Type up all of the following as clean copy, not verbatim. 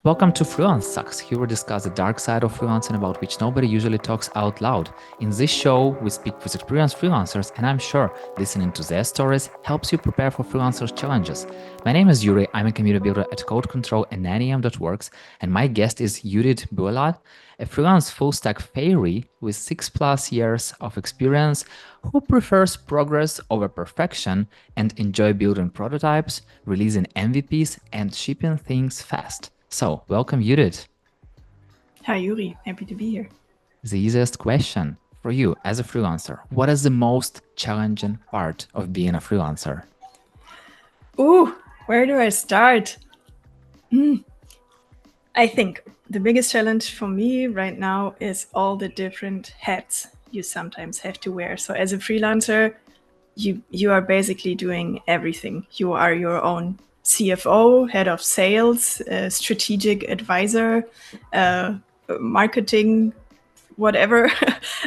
Welcome to Freelance Sucks. Here we discuss the dark side of freelancing about which nobody usually talks out loud. In this show, we speak with experienced freelancers, and I'm sure listening to their stories helps you prepare for freelancers' challenges. My name is Yuri. I'm a community builder at Code Control and 9am.works, and my guest is Judith Böhlert, a freelance full-stack fairy with 6+ years of experience who prefers progress over perfection and enjoy building prototypes, releasing MVPs, and shipping things fast. So, welcome, Judith. Hi, Yuri. Happy to be here. The easiest question for you as a freelancer: what is the most challenging part of being a freelancer? Ooh, where do I start? I think the biggest challenge for me right now is all the different hats you sometimes have to wear. So as a freelancer, you are basically doing everything. You are your own CFO, head of sales, strategic advisor, marketing, whatever.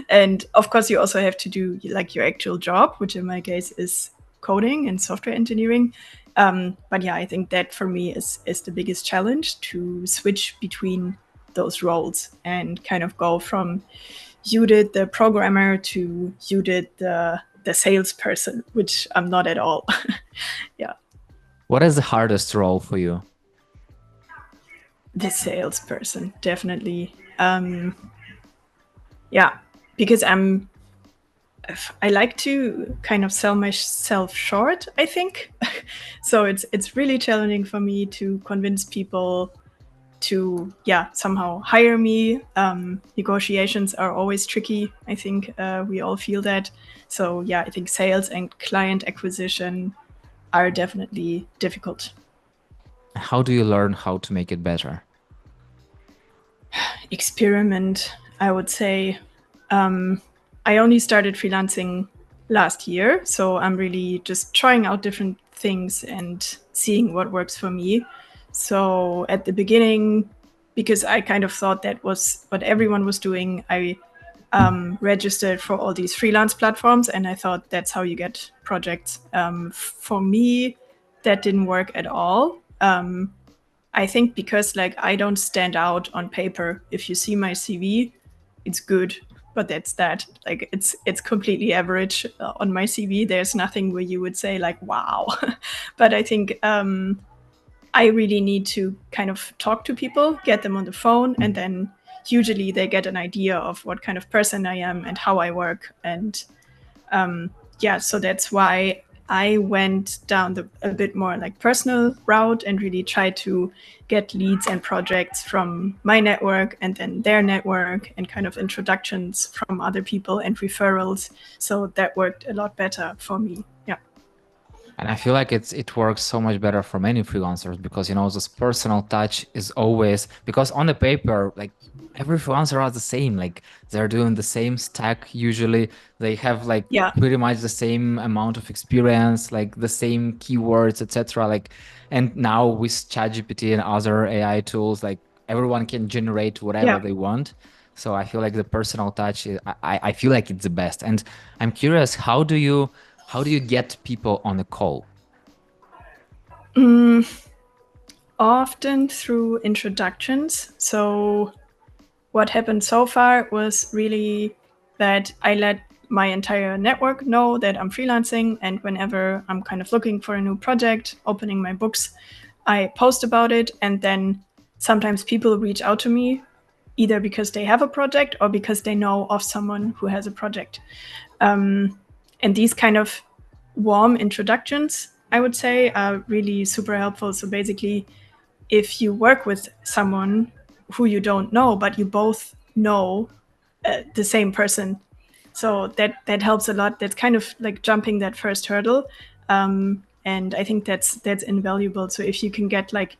And of course, you also have to do like your actual job, which in my case is coding and software engineering. But yeah, I think that for me is the biggest challenge, to switch between those roles and kind of go from Judith the programmer to Judith the salesperson, which I'm not at all. Yeah, What is the hardest role for you? the salesperson, definitely. Yeah, because I like to kind of sell myself short, I think. So it's really challenging for me to convince people to somehow hire me. Negotiations are always tricky. I think we all feel that. So yeah, I think sales and client acquisition are definitely difficult. How do you learn how to make it better? Experiment, I would say. I only started freelancing last year, so I'm really just trying out different things and seeing what works for me. So at the beginning, because I kind of thought that was what everyone was doing, I registered for all these freelance platforms, and I thought that's how you get projects. For me, that didn't work at all. I think because like I don't stand out on paper. If you see my CV, it's good, but that's that. Like it's completely average on my CV. There's nothing where you would say like wow. But I think I really need to kind of talk to people, get them on the phone, and then usually they get an idea of what kind of person I am and how I work. And so that's why I went down a bit more like personal route and really tried to get leads and projects from my network and then their network and kind of introductions from other people and referrals. So that worked a lot better for me. Yeah. And I feel like it works so much better for many freelancers because this personal touch is always, because on the paper, like every freelancer are the same. Like they're doing the same stack usually. They have like Yeah. pretty much the same amount of experience, like the same keywords, etc. Like, and now with ChatGPT and other AI tools, like everyone can generate whatever Yeah. they want. So I feel like the personal touch, I feel like it's the best. And I'm curious, how do you get people on a call? Often through introductions. So what happened so far was really that I let my entire network know that I'm freelancing, and whenever I'm kind of looking for a new project, opening my books, I post about it, and then sometimes people reach out to me either because they have a project or because they know of someone who has a project. And these kind of warm introductions, I would say, are really super helpful. So basically, if you work with someone who you don't know, but you both know the same person, so that helps a lot. That's kind of like jumping that first hurdle, and I think that's invaluable. So if you can get like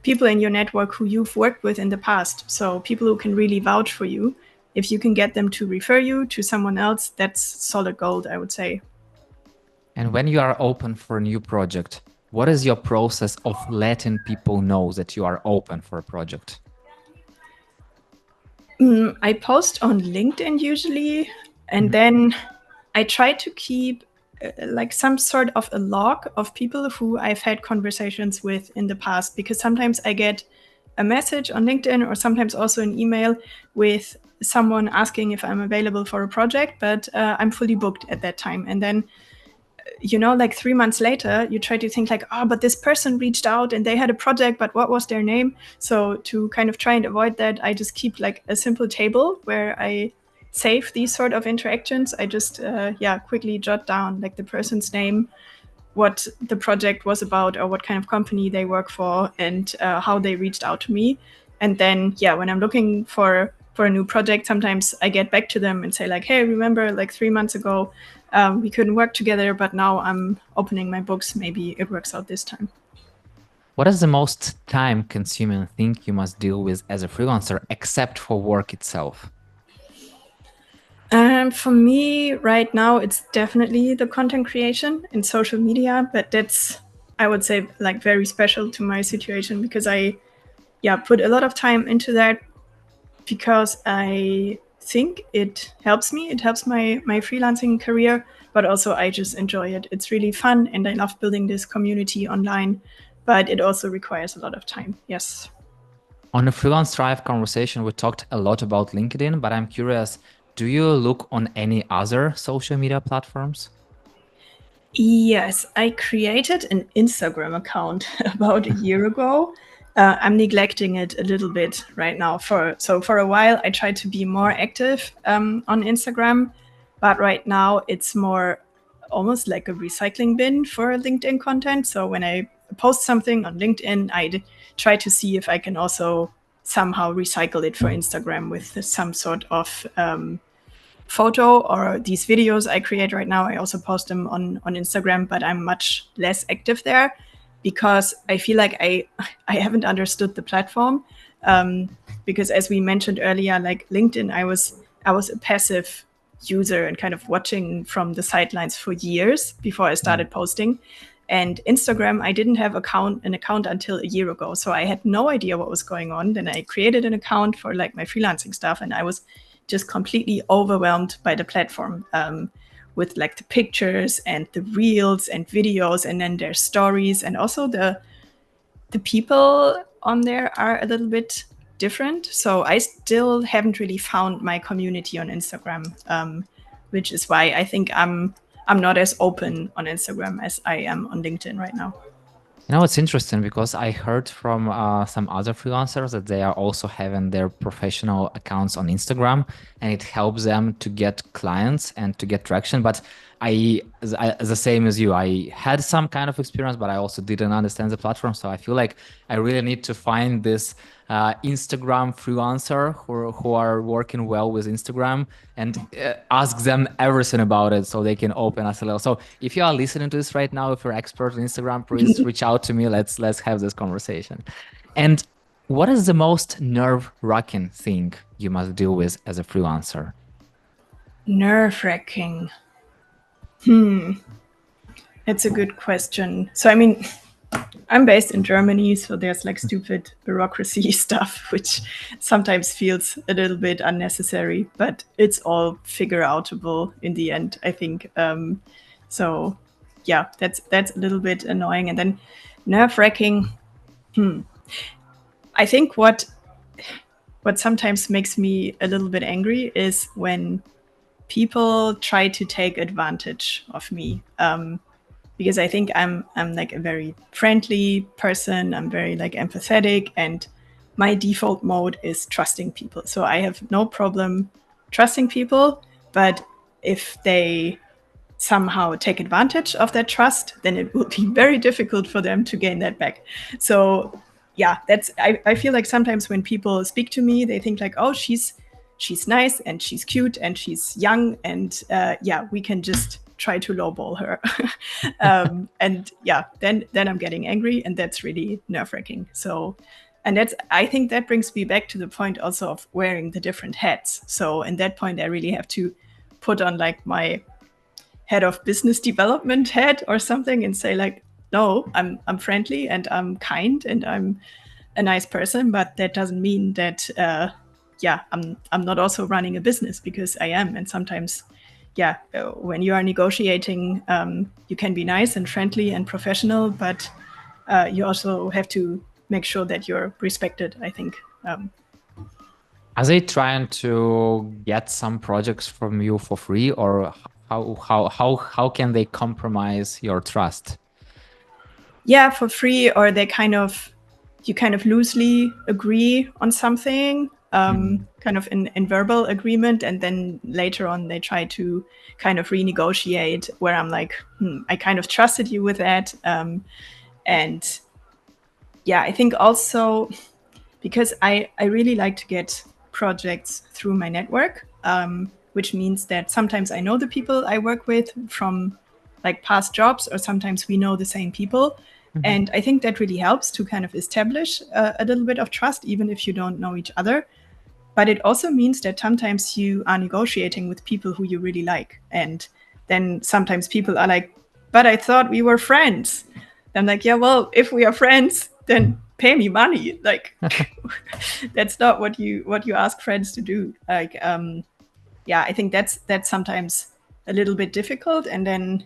people in your network who you've worked with in the past, so people who can really vouch for you, if you can get them to refer you to someone else, that's solid gold, I would say. And when you are open for a new project, what is your process of letting people know that you are open for a project? I post on LinkedIn usually, and then I try to keep like some sort of a log of people who I've had conversations with in the past, because sometimes I get a message on LinkedIn or sometimes also an email with someone asking if I'm available for a project, but I'm fully booked at that time. And then, like 3 months later, you try to think like, oh, but this person reached out and they had a project, but what was their name? So to kind of try and avoid that, I just keep like a simple table where I save these sort of interactions. I just, quickly jot down like the person's name, what the project was about, or what kind of company they work for, and how they reached out to me. And then, when I'm looking for a new project, sometimes I get back to them and say like, hey, remember like 3 months ago, we couldn't work together, but now I'm opening my books. Maybe it works out this time. What is the most time-consuming thing you must deal with as a freelancer, except for work itself? For me right now, it's definitely the content creation and social media, but that's, I would say, like very special to my situation because I put a lot of time into that because I think it helps me. It helps my freelancing career, but also I just enjoy it. It's really fun and I love building this community online, but it also requires a lot of time. Yes. On the Freelance Thrive conversation, we talked a lot about LinkedIn, but I'm curious, do you look on any other social media platforms? Yes, I created an Instagram account about a year ago. I'm neglecting it a little bit right now. For a while, I tried to be more active on Instagram, but right now it's more almost like a recycling bin for LinkedIn content. So when I post something on LinkedIn, I try to see if I can also somehow recycle it for Instagram with some sort of photo, or these videos I create right now. I also post them on Instagram, but I'm much less active there because I feel like I haven't understood the platform. Because as we mentioned earlier, like LinkedIn, I was a passive user and kind of watching from the sidelines for years before I started posting. And Instagram, I didn't have an account until a year ago. So I had no idea what was going on. Then I created an account for like my freelancing stuff, and I was just completely overwhelmed by the platform, with like the pictures and the reels and videos, and then their stories, and also the people on there are a little bit different. So I still haven't really found my community on Instagram, which is why I think I'm not as open on Instagram as I am on LinkedIn right now. It's interesting because I heard from some other freelancers that they are also having their professional accounts on Instagram, and it helps them to get clients and to get traction. But the same as you, I had some kind of experience, but I also didn't understand the platform. So I feel like I really need to find this Instagram freelancer who are working well with Instagram and ask them everything about it so they can open us a little. So if you are listening to this right now, if you're expert on Instagram, please reach out to me. Let's have this conversation. And what is the most nerve-wracking thing you must deal with as a freelancer? Nerve-wracking. It's a good question. So, I mean, I'm based in Germany, so there's like stupid bureaucracy stuff, which sometimes feels a little bit unnecessary, but it's all figure outable in the end, I think. So yeah, that's a little bit annoying. And then nerve-wracking. I think what sometimes makes me a little bit angry is when people try to take advantage of me. Because I think I'm like a very friendly person. I'm very like empathetic, and my default mode is trusting people. So I have no problem trusting people, but if they somehow take advantage of that trust, then it will be very difficult for them to gain that back. So yeah, I feel like sometimes when people speak to me, they think like, oh, she's nice and she's cute and she's young, and we can just try to lowball her. And yeah, then I'm getting angry, and that's really nerve-wracking. So, and I think that brings me back to the point also of wearing the different hats. So in that point, I really have to put on like my head of business development hat or something and say like, no, I'm friendly and I'm kind and I'm a nice person, but that doesn't mean that I'm not also running a business, because I am. And sometimes when you are negotiating, you can be nice and friendly and professional, but you also have to make sure that you're respected, I think. Are they trying to get some projects from you for free, or how can they compromise your trust? Yeah, for free, or you kind of loosely agree on something, kind of in verbal agreement, and then later on they try to kind of renegotiate, where I'm like, I kind of trusted you with that. And yeah, I think also because I really like to get projects through my network, which means that sometimes I know the people I work with from like past jobs, or sometimes we know the same people. And I think that really helps to kind of establish a little bit of trust, even if you don't know each other. But it also means that sometimes you are negotiating with people who you really like. And then sometimes people are like, but I thought we were friends. I'm like, yeah, well, if we are friends, then pay me money. Like, that's not what you ask friends to do. Like, yeah, I think that's sometimes a little bit difficult. And then,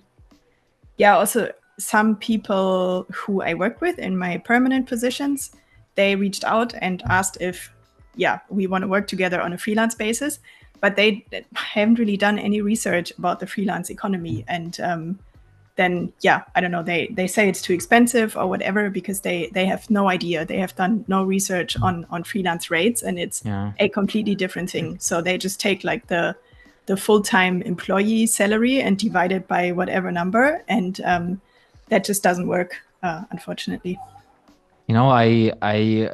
yeah, also some people who I work with in my permanent positions, they reached out and asked if, yeah, we want to work together on a freelance basis, but they haven't really done any research about the freelance economy. And then, yeah, I don't know, they say it's too expensive or whatever, because they have no idea. They have done no research on freelance rates, and it's a completely different thing. So they just take like the full-time employee salary and divide it by whatever number, and that just doesn't work, unfortunately. You know, I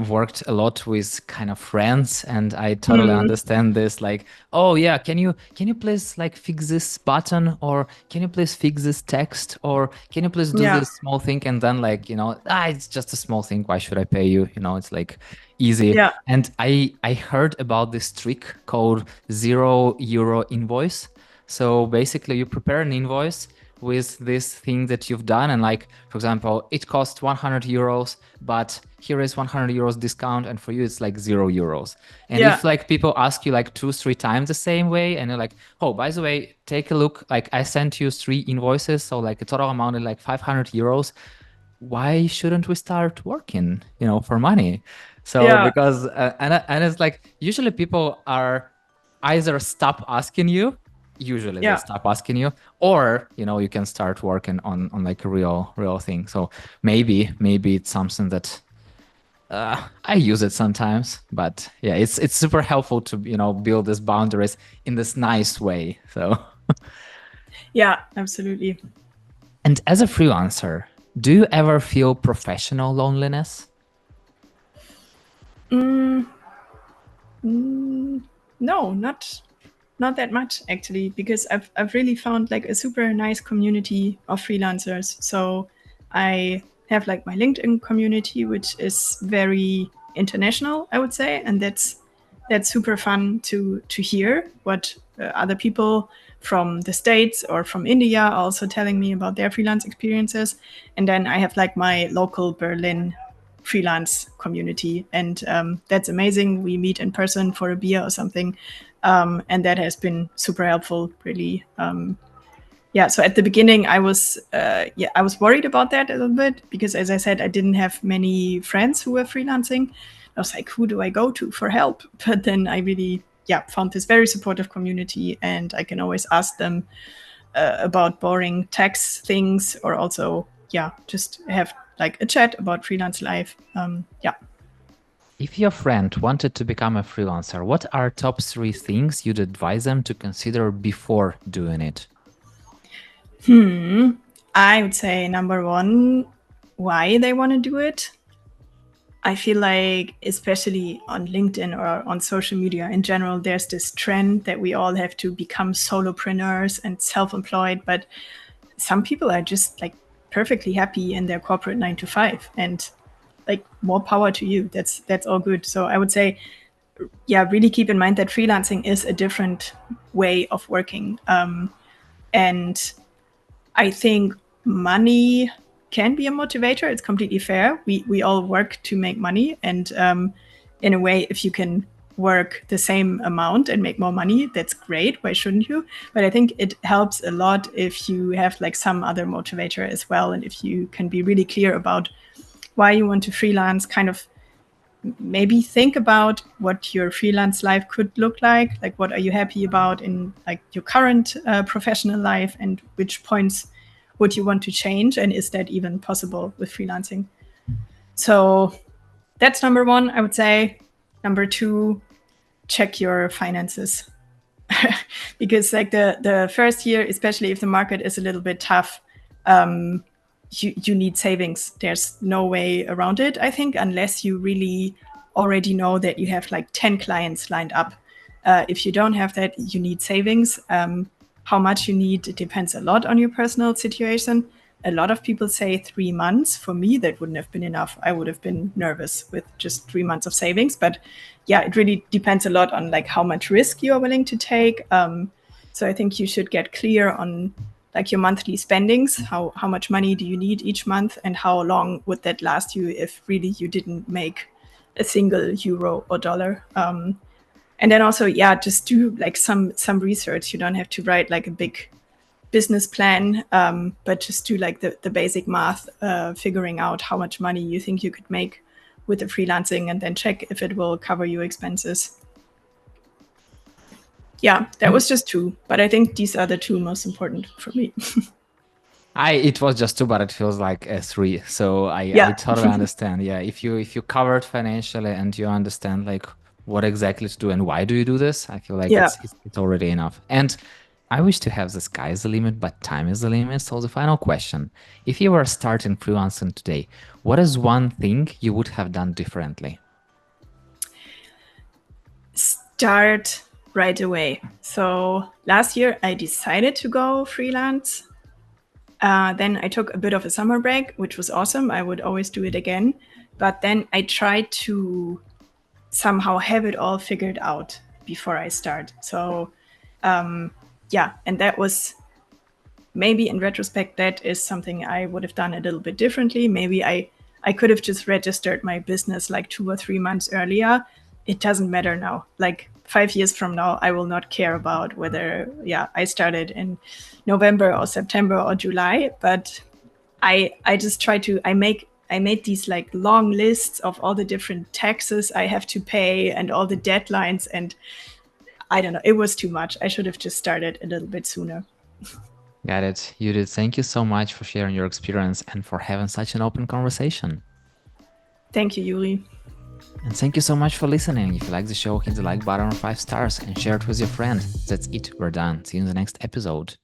worked a lot with kind of friends, and I totally understand this. Like, oh yeah, can you please like fix this button, or can you please fix this text, or can you please do this small thing? And then like, you know, it's just a small thing. Why should I pay you? You know, it's like easy. Yeah. And I heard about this trick called €0 invoice. So basically, you prepare an invoice with this thing that you've done, and like, for example, it costs €100, but here is €100 discount, and for you it's like €0. And if like people ask you like 2-3 times the same way, and you're like, oh, by the way, take a look, like I sent you 3 invoices, so like a total amount of like €500, why shouldn't we start working, you know, for money? So because and it's like, usually people are either stop asking you, usually they stop asking you, or, you know, you can start working on like a real thing. So maybe it's something that I use it sometimes, but yeah, it's super helpful to, you know, build these boundaries in this nice way. So yeah, absolutely. And as a freelancer, do you ever feel professional loneliness? No, not that much actually, because I've really found like a super nice community of freelancers. So I have like my LinkedIn community, which is very international, I would say, and that's super fun to hear what other people from the States or from India are also telling me about their freelance experiences. And then I have like my local Berlin freelance community, and that's amazing. We meet in person for a beer or something, and that has been super helpful, really. Yeah, so at the beginning I was worried about that a little bit, because as I said, I didn't have many friends who were freelancing. I was like, who do I go to for help? But then I really found this very supportive community, and I can always ask them about boring tax things, or also just have like a chat about freelance life. If your friend wanted to become a freelancer, what are top 3 things you'd advise them to consider before doing it? I would say number 1, why they want to do it. I feel like, especially on LinkedIn or on social media in general, there's this trend that we all have to become solopreneurs and self-employed, but some people are just like perfectly happy in their corporate 9 to 5, and like, more power to you. That's all good. So I would say, really keep in mind that freelancing is a different way of working. And I think money can be a motivator. It's completely fair. We all work to make money. And in a way, if you can work the same amount and make more money, that's great. Why shouldn't you? But I think it helps a lot if you have like some other motivator as well. And if you can be really clear about why you want to freelance, kind of maybe think about what your freelance life could look like what are you happy about in like your current professional life, and which points would you want to change, and is that even possible with freelancing? So that's number one, I would say. Number two, check your finances. Because like the first year, especially if the market is a little bit tough, you need savings. There's no way around it, I think, unless you really already know that you have like 10 clients lined up. If you don't have that, you need savings. How much you need, it depends a lot on your personal situation. A lot of people say 3 months. For me, that wouldn't have been enough. I would have been nervous with just 3 months of savings. But yeah, it really depends a lot on like how much risk you are willing to take. So I think you should get clear on like your monthly spendings. How much money do you need each month, and how long would that last you if really you didn't make a single euro or dollar? And then also, yeah, just do like some research. You don't have to write like a big business plan, but just do like the basic math, figuring out how much money you think you could make with the freelancing, and then check if it will cover your expenses. Yeah, that was just two, but I think these are the two most important for me. It was just two, but it feels like three. So I totally understand. Yeah, if you covered financially and you understand like what exactly to do and why do you do this, I feel like it's already enough. And I wish to have the sky is the limit, but time is the limit. So the final question: if you were starting freelancing today, what is one thing you would have done differently? Start right away. So last year I decided to go freelance. Then I took a bit of a summer break, which was awesome. I would always do it again. But then I tried to somehow have it all figured out before I start. So yeah, and that was maybe in retrospect, that is something I would have done a little bit differently. Maybe I could have just registered my business like 2 or 3 months earlier. It doesn't matter now. Like 5 years from now, I will not care about whether, I started in November or September or July. But I just try to, I made these like long lists of all the different taxes I have to pay and all the deadlines. And I don't know, it was too much. I should have just started a little bit sooner. Got it. Judith, thank you so much for sharing your experience and for having such an open conversation. Thank you, Yuri. And thank you so much for listening. If you like the show, hit the like button or 5 stars and share it with your friend. That's it. We're done. See you in the next episode.